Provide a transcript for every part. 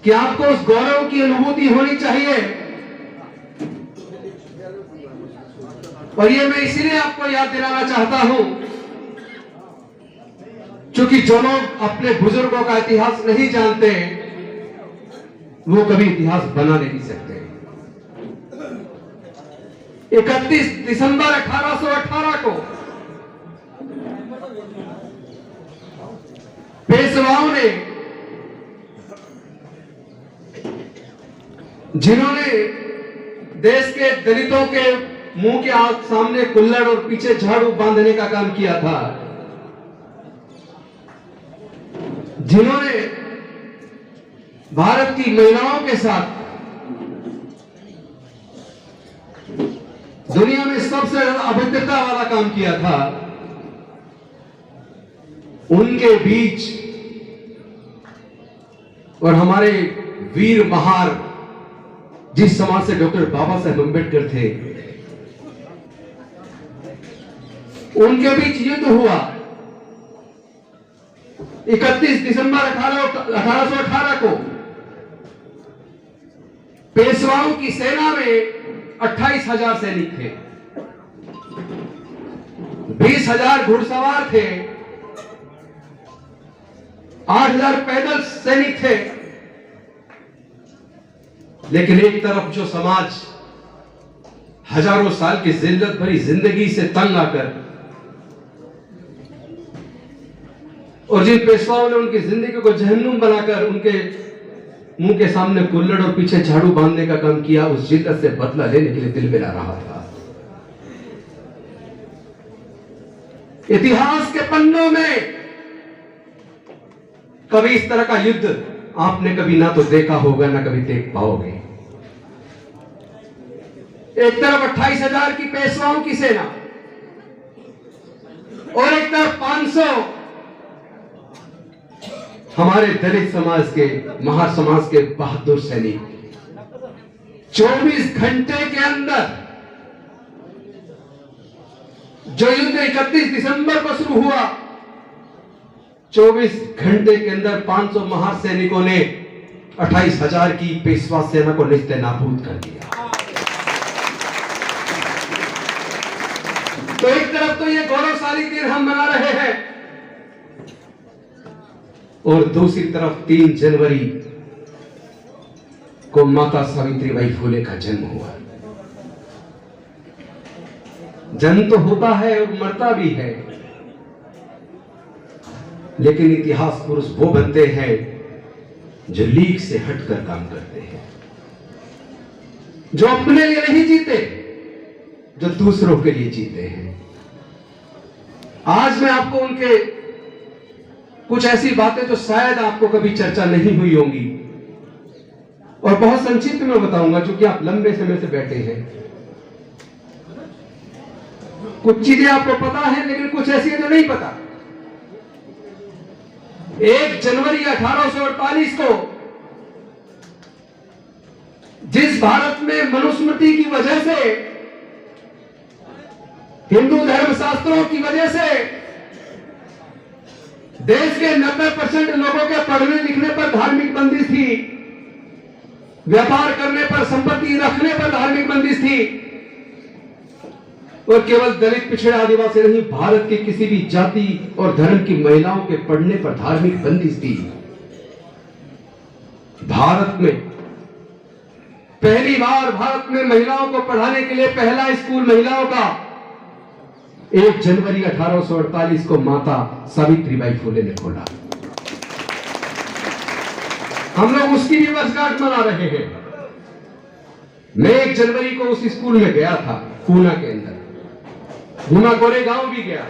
कि आपको उस गौरव की अनुभूति होनी चाहिए। और ये मैं इसीलिए आपको याद दिलाना चाहता हूं क्योंकि जो लोग अपने बुजुर्गों का इतिहास नहीं जानते वो कभी इतिहास बना नहीं सकते। 31 दिसंबर 1818 को पेशवाओं ने, जिन्होंने देश के दलितों के मुंह के सामने कुल्हड़ और पीछे झाड़ू बांधने का काम किया था, जिन्होंने भारत की महिलाओं के साथ दुनिया में सबसे ज्यादा अभद्रता वाला काम किया था, उनके बीच और हमारे वीर महार जिस समाज से डॉक्टर बाबा साहेब अम्बेडकर थे, उनके बीच युद्ध हुआ। 31 दिसंबर 1818 को पेशवाओं की सेना में 28,000 सैनिक थे, 20,000 घुड़सवार थे, 8,000 पैदल सैनिक थे। लेकिन एक तरफ जो समाज हजारों साल की जिल्लत भरी जिंदगी से तंग आकर और जिन पेशवाओं ने उनकी जिंदगी को जहन्नुम बनाकर उनके मुंह के सामने कुल्हड़ और पीछे झाड़ू बांधने का काम किया, उस जिद्दत से बदला लेने के लिए दिल मिला रहा था। इतिहास के पन्नों में कभी इस तरह का युद्ध आपने कभी ना तो देखा होगा ना कभी देख पाओगे। एक तरफ 28,000 की पेशवाओं की सेना और एक तरफ 500 हमारे दलित समाज के, महार समाज के बहादुर सैनिक। 24 घंटे के अंदर जो युद्ध 31 दिसंबर को शुरू हुआ, 24 घंटे के अंदर 500 महार सैनिकों ने 28,000 की पेशवा सेना को निस्ते नाबूद कर दिया। तो एक तरफ तो ये गौरवशाली दिन हम मना रहे हैं और दूसरी तरफ 3 जनवरी को माता सावित्रीबाई फुले का जन्म हुआ। जन्म तो होता है और मरता भी है, लेकिन इतिहास पुरुष वो बनते हैं जो लीक से हटकर काम करते हैं, जो अपने लिए नहीं जीते, जो दूसरों के लिए जीते हैं। आज मैं आपको उनके कुछ ऐसी बातें जो शायद आपको कभी चर्चा नहीं हुई होंगी और बहुत संक्षिप्त में बताऊंगा, क्योंकि आप लंबे समय से बैठे हैं। कुछ चीजें आपको पता है लेकिन कुछ ऐसी है जो नहीं पता। 1 जनवरी 1848 को जिस भारत में मनुस्मृति की वजह से, हिंदू धर्म शास्त्रों की वजह से देश के 90% लोगों के पढ़ने लिखने पर धार्मिक बंदिश थी, व्यापार करने पर, संपत्ति रखने पर धार्मिक बंदिश थी, और केवल दलित पिछड़े आदिवासी नहीं, भारत की किसी भी जाति और धर्म की महिलाओं के पढ़ने पर धार्मिक बंदिश थी। भारत में पहली बार भारत में महिलाओं को पढ़ाने के लिए पहला स्कूल महिलाओं का 1 जनवरी 1848 को माता सावित्रीबाई फुले ने खोला। हम लोग उसकी भी वर्षगांठ मना रहे हैं। मैं 1 जनवरी को उस स्कूल में गया था, पूना के अंदर, पूना गोरेगांव भी गया।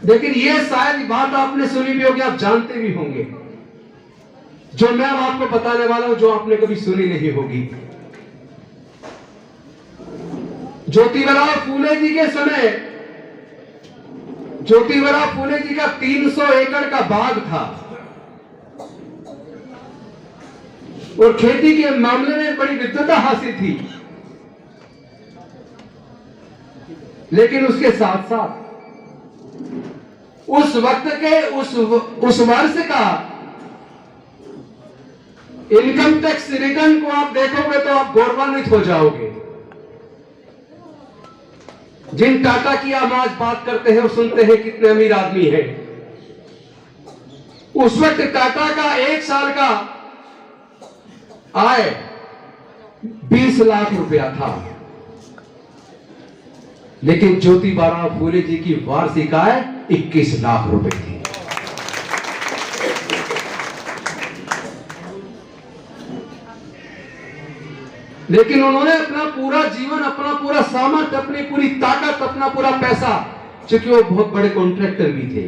लेकिन ये शायद बात आपने सुनी भी होगी, आप जानते भी होंगे, जो मैं आपको बताने वाला हूं, जो आपने कभी सुनी नहीं होगी। ज्योतिबा फूले जी के समय, ज्योतिबा फूले जी का 300 एकड़ का बाग था और खेती के मामले में बड़ी विद्वता हासिल थी। लेकिन उसके साथ साथ उस वक्त के उस वर्ष का इनकम टैक्स रिटर्न को आप देखोगे तो आप गौरवान्वित हो जाओगे। जिन टाटा की हम आज बात करते हैं और सुनते हैं कितने अमीर आदमी हैं, उस वक्त टाटा का एक साल का आय 20 लाख रुपया था, लेकिन ज्योतिबा फूले जी की वार्षिक आय 21 लाख रुपए थी। लेकिन उन्होंने अपना पूरा जीवन, अपना पूरा सामर्थ्य, अपनी पूरी ताकत, अपना पूरा पैसा, क्योंकि वो बहुत बड़े कॉन्ट्रैक्टर भी थे,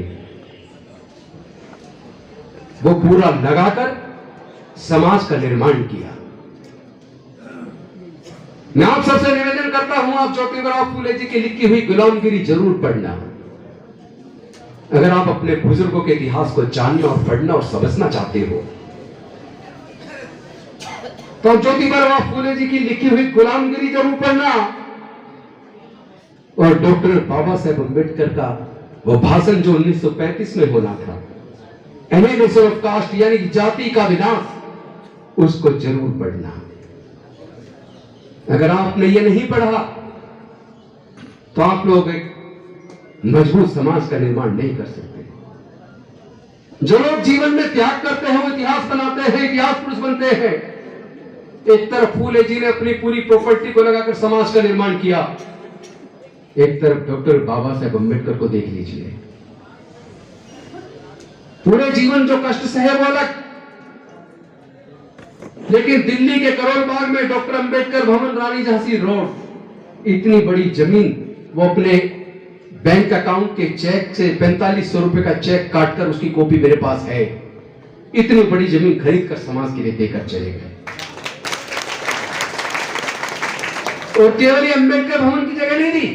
वो पूरा लगाकर समाज का निर्माण किया। मैं आप सबसे निवेदन करता हूं, आप ज्योतिबा फूले जी की लिखी हुई गुलामगिरी जरूर पढ़ना। अगर आप अपने बुजुर्गों के इतिहास को जानना और पढ़ना और समझना चाहते हो तो ज्योतिबा फूले जी की लिखी हुई गुलामगिरी जरूर पढ़ना। और डॉक्टर बाबा साहेब अम्बेडकर का वो भाषण जो 1935 में होना था, एनिहिलेशन ऑफ कास्ट, यानी कि जाति का विनाश, उसको जरूर पढ़ना। अगर आपने ये नहीं पढ़ा तो आप लोग एक मजबूत समाज का निर्माण नहीं कर सकते। जो लोग जीवन में त्याग करते हैं वो इतिहास बनाते हैं, इतिहास पुरुष बनते हैं। एक तरफ फूले जी ने अपनी पूरी प्रॉपर्टी को लगाकर समाज का निर्माण किया, एक तरफ डॉक्टर बाबा साहेब अम्बेडकर को देख लीजिए, पूरे जीवन जो कष्ट सहे वो अलग, लेकिन दिल्ली के करोल बाग में डॉक्टर अंबेडकर भवन, रानी झांसी रोड, इतनी बड़ी जमीन वो अपने बैंक अकाउंट के चेक से 4500 रुपए का चेक काटकर, उसकी कॉपी मेरे पास है, इतनी बड़ी जमीन खरीद कर समाज के लिए देकर चले गए। और केवल अंबेडकर भवन की जगह नहीं दी,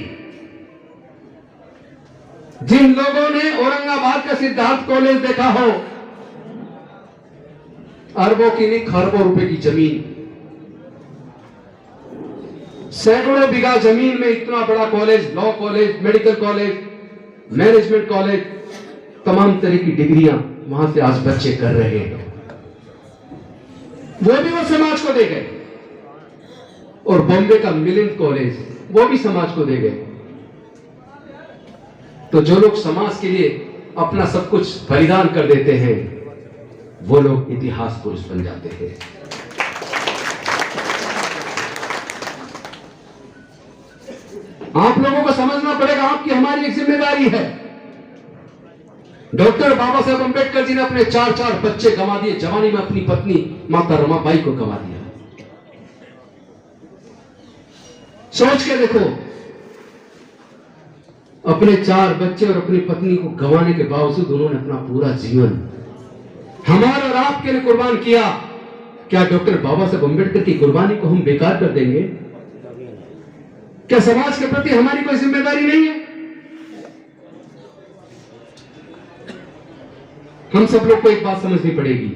जिन लोगों ने औरंगाबाद का सिद्धार्थ कॉलेज देखा हो, अरबों की नहीं खरबों रुपए की जमीन, सैकड़ों बीघा जमीन में इतना बड़ा college, law college, medical college, management college, तमाम तरह की डिग्रियां वहां से आज बच्चे कर रहे हैं, वो भी वो समाज को दे गए। और बॉम्बे का मिलिंद कॉलेज, वो भी समाज को दे गए। तो जो लोग समाज के लिए अपना सब कुछ बलिदान कर देते हैं, वो लोग इतिहास पुरुष बन जाते हैं। आप लोगों को समझना पड़ेगा, आपकी हमारी एक जिम्मेदारी है। डॉक्टर बाबा साहेब अम्बेडकर जी ने अपने 4 बच्चे गंवा दिए, जवानी में अपनी पत्नी माता रमाबाई को गंवा दिया। सोच के देखो, अपने 4 बच्चे और अपनी पत्नी को गंवाने के बावजूद उन्होंने अपना पूरा जीवन हमारे और आपके लिए कुर्बान किया। क्या डॉक्टर बाबा साहेब अम्बेडकर की कुर्बानी को हम बेकार कर देंगे? क्या समाज के प्रति हमारी कोई जिम्मेदारी नहीं है? हम सब लोग को एक बात समझनी पड़ेगी,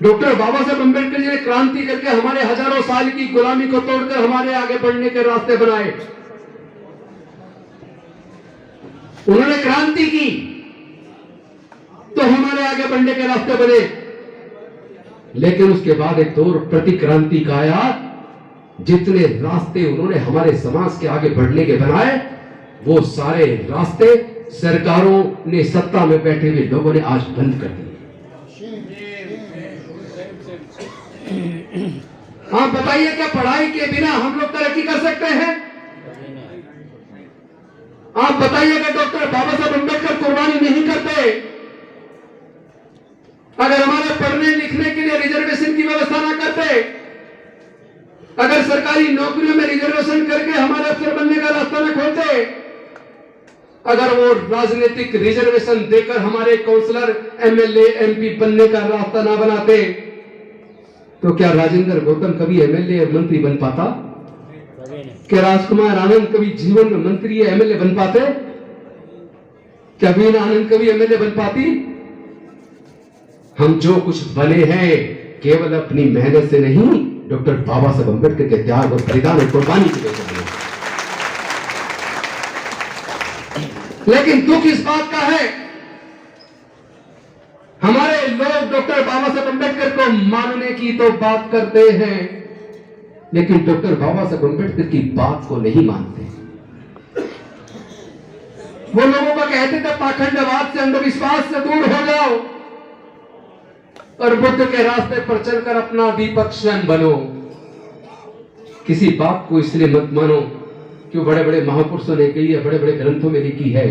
डॉक्टर बाबा साहेब अम्बेडकर जी ने क्रांति करके हमारे हजारों साल की गुलामी को तोड़कर हमारे आगे बढ़ने के रास्ते बनाए। उन्होंने क्रांति की तो हमारे आगे बढ़ने के रास्ते बने, लेकिन उसके बाद एक दौर प्रतिक्रांति का आया। जितने रास्ते उन्होंने हमारे समाज के आगे बढ़ने के बनाए, वो सारे रास्ते सरकारों ने, सत्ता में बैठे हुए लोगों ने आज बंद कर दिए। आप बताइए, क्या पढ़ाई के बिना हम लोग तरक्की कर सकते हैं? आप बताइए, कि डॉक्टर बाबा साहब अम्बेडकर कुर्बानी नहीं करते, अगर हमारे पढ़ने लिखने के लिए रिजर्वेशन की व्यवस्था ना करते, अगर सरकारी नौकरियों में रिजर्वेशन करके हमारे अफसर बनने का रास्ता न खोलते, अगर वो राजनीतिक रिजर्वेशन देकर हमारे काउंसलर, एमएलए, एमपी बनने का रास्ता ना बनाते, तो क्या राजेंद्र गौतम कभी एमएलए और मंत्री बन पाता? क्या राजकुमार आनंद कभी जीवन में मंत्री या एमएलए बन पाते? क्या वीणा आनंद कभी एमएलए बन पाती? हम जो कुछ बने हैं केवल अपनी मेहनत से नहीं, डॉक्टर बाबा साहब अम्बेडकर के त्याग और बलिदान और कुर्बानी की वजह से। लेकिन दुख इस बात का है, हमारे लोग डॉक्टर बाबा साहब अम्बेडकर को मानने की तो बात करते हैं, लेकिन डॉक्टर बाबा साहब अम्बेडकर की बात को नहीं मानते। वो लोगों को कहते थे पाखंडवाद से, अंधविश्वास से दूर हो जाओ और बुद्ध के रास्ते पर चलकर अपना दीपक स्वयं बनो। किसी बात को इसलिए मत मानो कि बड़े बड़े महापुरुषों ने कही है, बड़े बड़े ग्रंथों में लिखी है।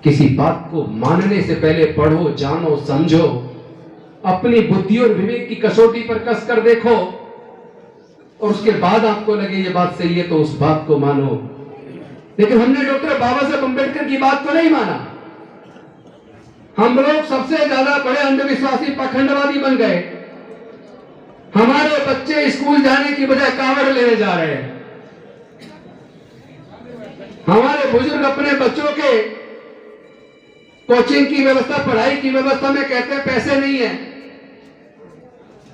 किसी बात को मानने से पहले पढ़ो, जानो, समझो, अपनी बुद्धि और विवेक की कसौटी पर कस कर देखो और उसके बाद आपको लगे ये बात सही है तो उस बात को मानो। लेकिन हमने डॉक्टर बाबा साहब अम्बेडकर की बात को नहीं माना। हम लोग सबसे ज्यादा बड़े अंधविश्वासी पाखंडवादी बन गए। हमारे बच्चे स्कूल जाने की बजाय कावड़ लेने जा रहे हैं। हमारे बुजुर्ग अपने बच्चों के कोचिंग की व्यवस्था, पढ़ाई की व्यवस्था में कहते हैं पैसे नहीं है,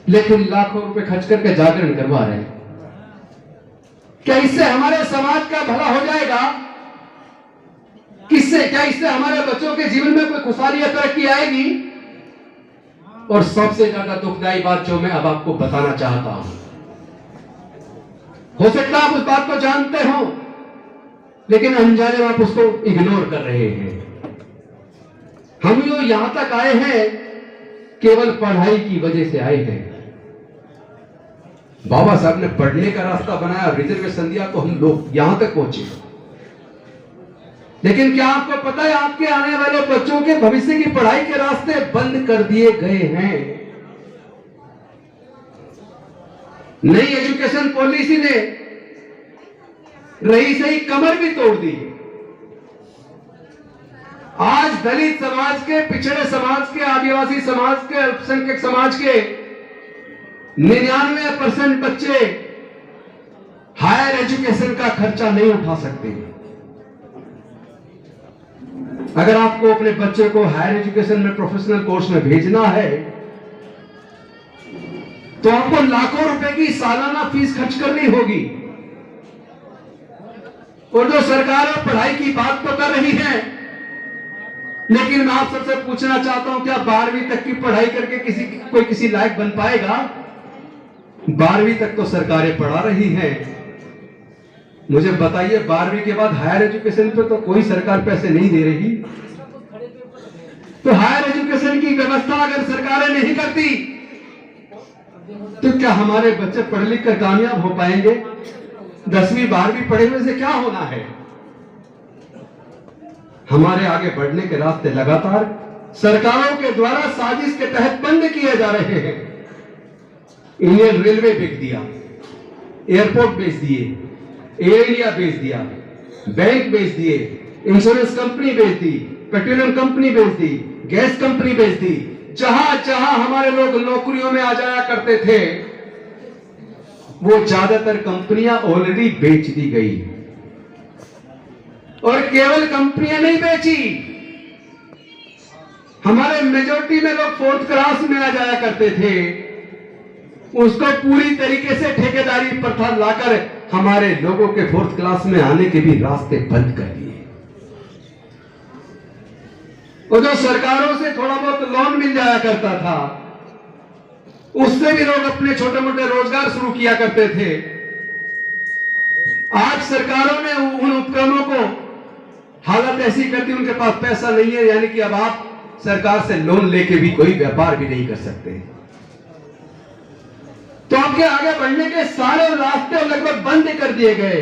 लेकिन लाखों रुपए खर्च करके जागरण करवा रहे हैं। क्या इससे हमारे समाज का भला हो जाएगा? किससे? क्या इससे हमारे बच्चों के जीवन में कोई खुशहाली या तरक्की आएगी? और सबसे ज्यादा दुखदायी बात जो मैं अब आपको बताना चाहता हूं, हो सकता है आप उस बात को जानते हो, लेकिन अनजाने में आप उसको इग्नोर कर रहे हैं। हम जो यहां तक आए हैं केवल पढ़ाई की वजह से आए हैं। बाबा साहब ने पढ़ने का रास्ता बनाया, रिजर्वेशन दिया तो हम लोग यहां तक पहुंचे। लेकिन क्या आपको पता है आपके आने वाले बच्चों के भविष्य की पढ़ाई के रास्ते बंद कर दिए गए हैं। नई एजुकेशन पॉलिसी ने रही सही कमर भी तोड़ दी। आज दलित समाज के, पिछड़े समाज के, आदिवासी समाज के, अल्पसंख्यक समाज के 99% बच्चे हायर एजुकेशन का खर्चा नहीं उठा सकते। अगर आपको अपने बच्चे को हायर एजुकेशन में, प्रोफेशनल कोर्स में भेजना है तो आपको लाखों रुपए की सालाना फीस खर्च करनी होगी। और जो सरकार पढ़ाई की बात तो कर रही है, लेकिन मैं आप सबसे पूछना चाहता हूं, क्या 12वीं तक की पढ़ाई करके कोई किसी लायक बन पाएगा? 12वीं तक तो सरकारें पढ़ा रही हैं। मुझे बताइए 12वीं के बाद हायर एजुकेशन पे तो कोई सरकार पैसे नहीं दे रही। तो हायर एजुकेशन की व्यवस्था अगर सरकारें नहीं करती तो क्या हमारे बच्चे पढ़ लिख कर कामयाब हो पाएंगे? 10वीं 12वीं पढ़े हुए से क्या होना है? हमारे आगे बढ़ने के रास्ते लगातार सरकारों के द्वारा साजिश के तहत बंद किए जा रहे हैं। इंडियन रेलवे बेच दिया, एयरपोर्ट बेच दिए, एयर इंडिया बेच दिया, बैंक बेच दिए, इंश्योरेंस कंपनी बेच दी, पेट्रोलियम कंपनी बेच दी, गैस कंपनी बेच दी। जहां जहां हमारे लोग नौकरियों में आ जाया करते थे वो ज्यादातर कंपनियां ऑलरेडी बेच दी गई। और केवल कंपनियां नहीं बेची, हमारे मेजॉरिटी में लोग 4th क्लास में आ जाया करते थे, उसको पूरी तरीके से ठेकेदारी प्रथा लाकर हमारे लोगों के 4th क्लास में आने के भी रास्ते बंद कर दिए। और जो सरकारों से थोड़ा बहुत लोन मिल जाया करता था उससे भी लोग अपने छोटे मोटे रोजगार शुरू किया करते थे। आज सरकारों ने उन उपक्रमों को हालत ऐसी कर दी, उनके पास पैसा नहीं है, यानी कि अब आप सरकार से लोन लेके भी कोई व्यापार भी नहीं कर सकते। तो आपके आगे बढ़ने के सारे रास्ते लगभग बंद कर दिए गए।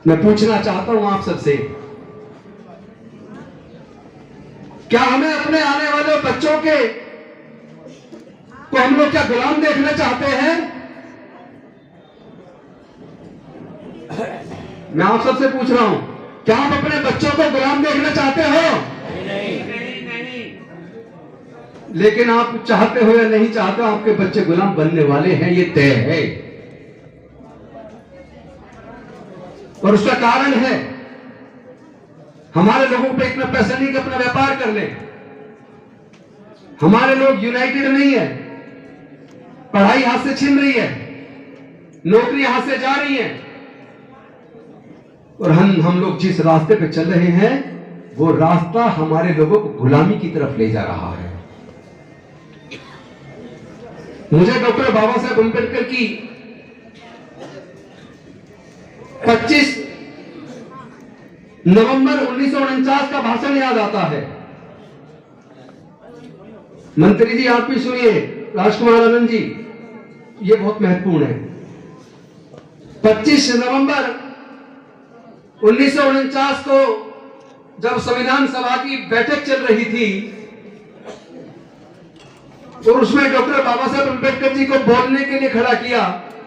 मैं पूछना चाहता हूं आप सबसे, क्या हमें अपने आने वाले बच्चों के को हम लोग क्या गुलाम देखना चाहते हैं? मैं आप सबसे पूछ रहा हूं, क्या आप अपने बच्चों को गुलाम देखना चाहते हो? नहीं। लेकिन आप चाहते हो या नहीं चाहते हो, आपके बच्चे गुलाम बनने वाले हैं, ये तय है। और उसका कारण है हमारे लोगों पे इतना पैसा नहीं कि अपना व्यापार कर ले। हमारे लोग यूनाइटेड नहीं है, पढ़ाई हाथ से छिन रही है, नौकरी हाथ से जा रही है, और हम लोग जिस रास्ते पे चल रहे हैं वो रास्ता हमारे लोगों को गुलामी की तरफ ले जा रहा है। मुझे डॉक्टर बाबा साहेब अम्बेडकर की 25 नवंबर 1949 का भाषण याद आता है। मंत्री जी आप भी सुनिए, राजकुमार आनंद जी, ये बहुत महत्वपूर्ण है। 25 नवंबर 1949 को जब संविधान सभा की बैठक चल रही थी और उसमें डॉक्टर बाबा साहेब अम्बेडकर जी को बोलने के लिए खड़ा किया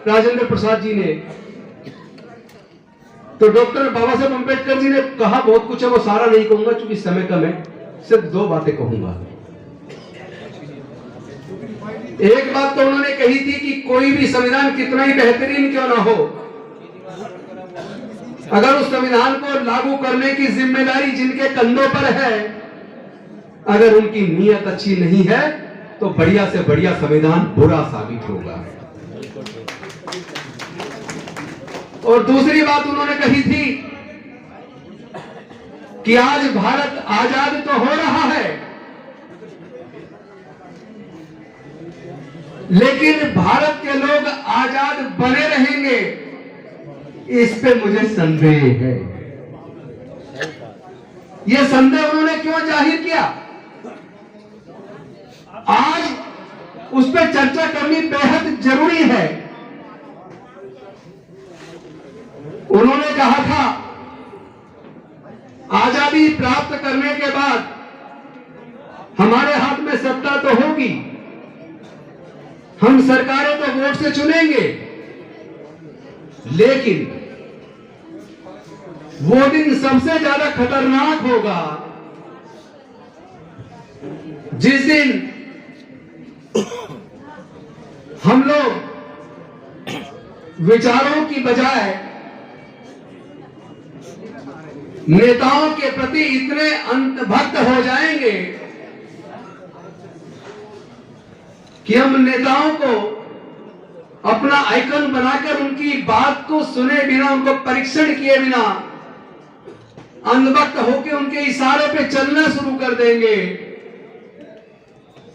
राजेंद्र प्रसाद जी ने, तो डॉक्टर बाबा साहेब अम्बेडकर जी ने कहा बहुत कुछ है, वो सारा नहीं कहूंगा क्योंकि समय कम है, सिर्फ 2 बातें कहूंगा। एक बात तो उन्होंने कही थी कि कोई भी संविधान कितना ही बेहतरीन क्यों ना हो, अगर उस संविधान को लागू करने की जिम्मेदारी जिनके कंधों पर है, अगर उनकी नीयत अच्छी नहीं है तो बढ़िया से बढ़िया संविधान बुरा साबित होगा। और दूसरी बात उन्होंने कही थी कि आज भारत आजाद तो हो रहा है, लेकिन भारत के लोग आजाद बने रहेंगे, इस पे मुझे संदेह है। यह संदेह उन्होंने क्यों जाहिर किया? आज उस पर चर्चा करनी बेहद जरूरी है। उन्होंने कहा था आजादी प्राप्त करने के बाद हमारे हाथ में सत्ता तो होगी, हम सरकारें तो वोट से चुनेंगे, लेकिन वो दिन सबसे ज्यादा खतरनाक होगा जिस दिन हम लोग विचारों की बजाय नेताओं के प्रति इतने अंतभक्त हो जाएंगे कि हम नेताओं को अपना आइकन बनाकर उनकी बात को सुने बिना, उनको परीक्षण किए बिना अंधभक्त होकर उनके इशारे पे चलना शुरू कर देंगे।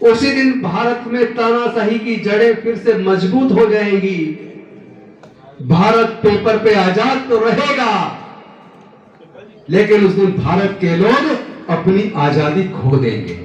उसी दिन भारत में तानाशाही की जड़ें फिर से मजबूत हो जाएंगी। भारत पेपर पे आजाद तो रहेगा, लेकिन उस दिन भारत के लोग अपनी आजादी खो देंगे।